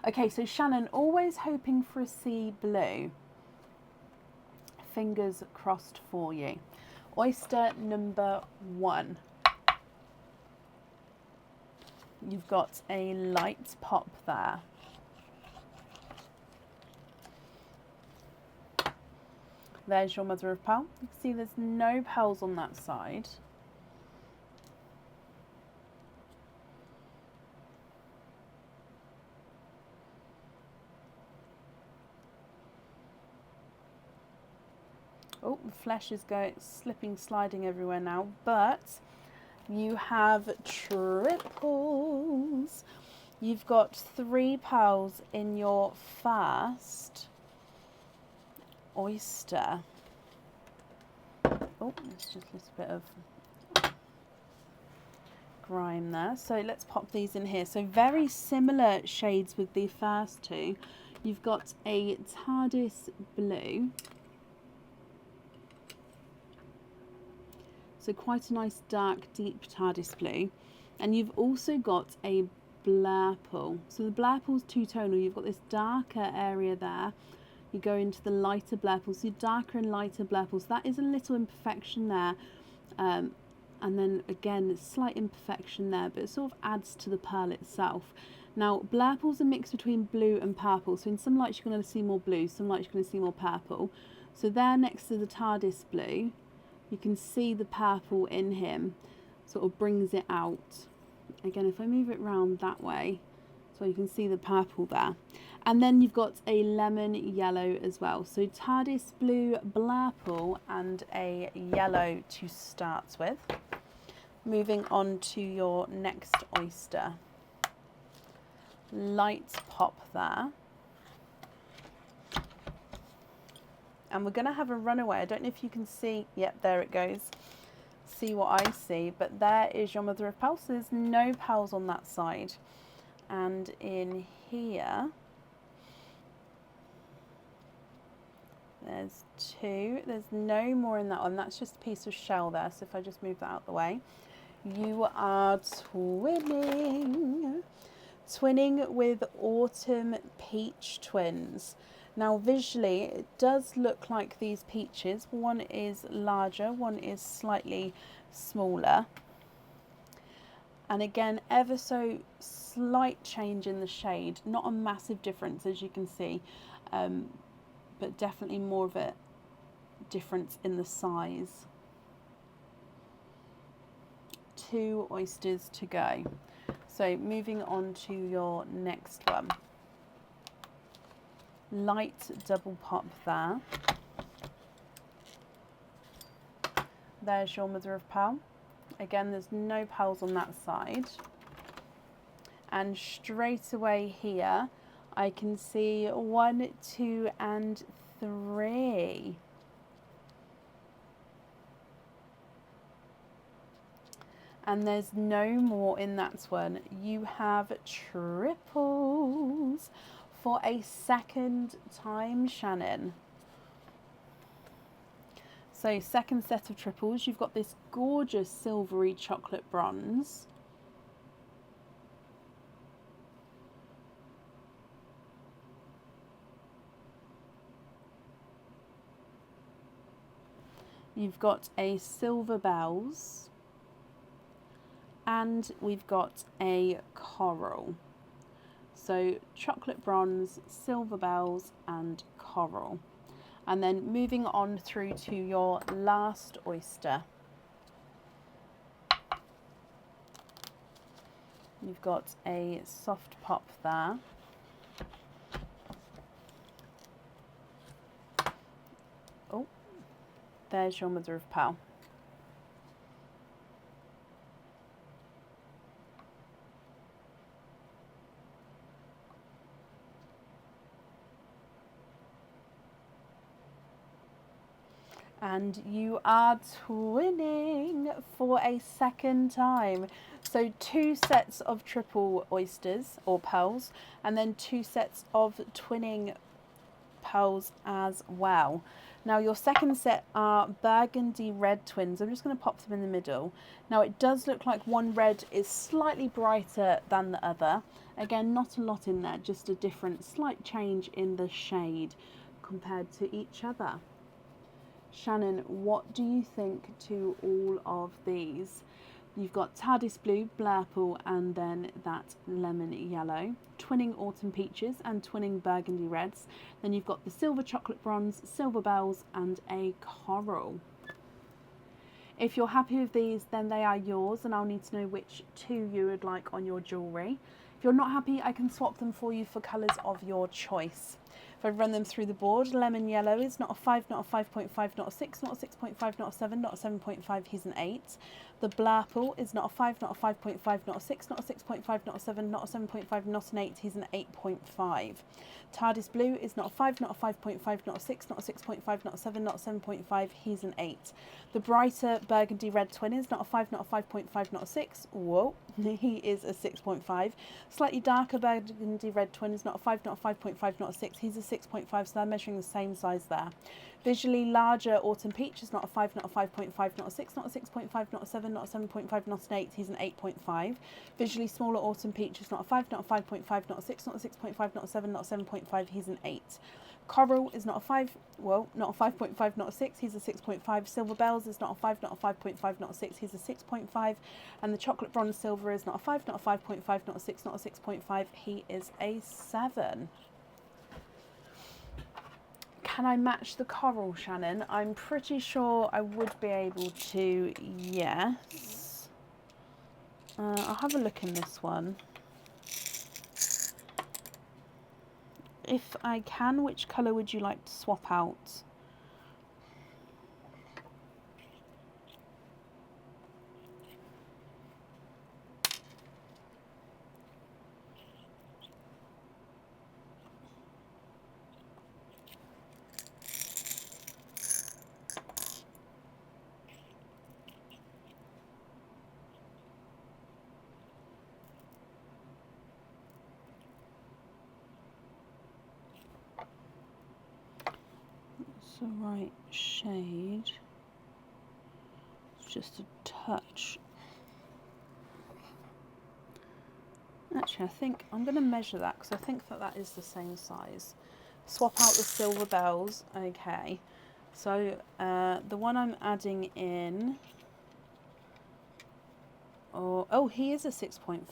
Okay, so Shannon, always hoping for a sea blue. Fingers crossed for you. Oyster number 1. You've got a light pop there. There's your mother of pearl. You can see there's no pearls on that side. Oh, the flesh is slipping, sliding everywhere now, but you have triples. You've got 3 pearls in your first oyster. Oh, there's just a little bit of grime there. So let's pop these in here. So very similar shades with the first 2. You've got a TARDIS blue. So quite a nice dark, deep TARDIS blue. And you've also got a Blurple. So the Blurple's two-tonal. You've got this darker area there. You go into the lighter Blurple. So darker and lighter Blurple. So that is a little imperfection there. And then again, slight imperfection there, but it sort of adds to the pearl itself. Now, Blurple's a mix between blue and purple. So in some lights you're going to see more blue, some lights you're going to see more purple. So there next to the TARDIS blue, you can see the purple in him, sort of brings it out. Again, if I move it round that way, so you can see the purple there. And then you've got a lemon yellow as well. So TARDIS blue, Blurple, and a yellow to start with. Moving on to your next oyster. Light pop there. And we're going to have a runaway. I don't know if you can see. Yep, there it goes. See what I see. But there is your mother of pearl. So there's no pearls on that side. And in here, there's 2. There's no more in that one. That's just a piece of shell there. So if I just move that out the way. You are twinning. Twinning with Autumn Peach Twins. Now visually it does look like these peaches. One is larger, one is slightly smaller. And again, ever so slight change in the shade. Not a massive difference as you can see, but definitely more of a difference in the size. 2 oysters to go. So moving on to your next one. Light double pop there. There's your mother of pearl. Again, there's no pearls on that side. And straight away here, I can see 1, 2, and 3. And there's no more in that one. You have triples for a second time, Shannon. So second set of triples, you've got this gorgeous silvery chocolate bronze. You've got a silver bells. And we've got a coral. So chocolate bronze, silver bells, and coral. And then moving on through to your last oyster. You've got a soft pop there. Oh, there's your mother of pearl. And you are twinning for a second time. So 2 sets of triple oysters or pearls, and then 2 sets of twinning pearls as well. Now your second set are burgundy red twins. I'm just going to pop them in the middle. Now it does look like one red is slightly brighter than the other, Again, not a lot in there, just a different slight change in the shade compared to each other. Shannon, what do you think to all of these? You've got TARDIS Blue, Blairpool, and then that Lemon Yellow, Twinning Autumn Peaches and Twinning Burgundy Reds. Then you've got the Silver Chocolate Bronze, Silver Bells, and a Coral. If you're happy with these, then they are yours, and I'll need to know which two you would like on your jewellery. If you're not happy, I can swap them for you for colours of your choice. If I run them through the board, Lemon Yellow is not a 5, not a 5.5, not a 6, not a 6.5, not a 7, not a 7.5, he's an 8. The Blairpool is not a 5, not a 5.5, not a 6, not a 6.5, not a 7, not a 7.5, not an 8, he's an 8.5. TARDIS Blue is not a 5, not a 5.5, not a 6, not a 6.5, not a 7, not a 7.5, he's an 8. The brighter Burgundy Red Twin is not a 5, not a 5.5, not a 6, whoa, he is a 6.5. Slightly darker Burgundy Red Twin is not a 5, not a 5.5, not a 6, he's a 6.5, so they're measuring the same size there. Visually larger Autumn Peach is not a 5, not a 5.5, not a 6, not a 6.5, not a 7, not a 7.5, not an 8, he's an 8.5. Visually smaller Autumn Peach is not a 5, not a 5.5, not a 6, not a 6.5, not a 7, not a 7.5, he's an 8. Coral is not a 5, well, not a 5.5, not a 6, he's a 6.5. Silver Bells is not a 5, not a 5.5, not a 6, he's a 6.5. And the Chocolate Bronze Silver is not a 5, not a 5.5, not a 6, not a 6.5, he is a 7. Can I match the coral, Shannon? I'm pretty sure I would be able to, yes. I'll have a look in this one. If I can, which colour would you like to swap out? The right shade, just a touch. Actually, I think I'm going to measure that because I think that that is the same size. Swap out the Silver Bells. Okay, so the one I'm adding in, oh, he is a 6.5.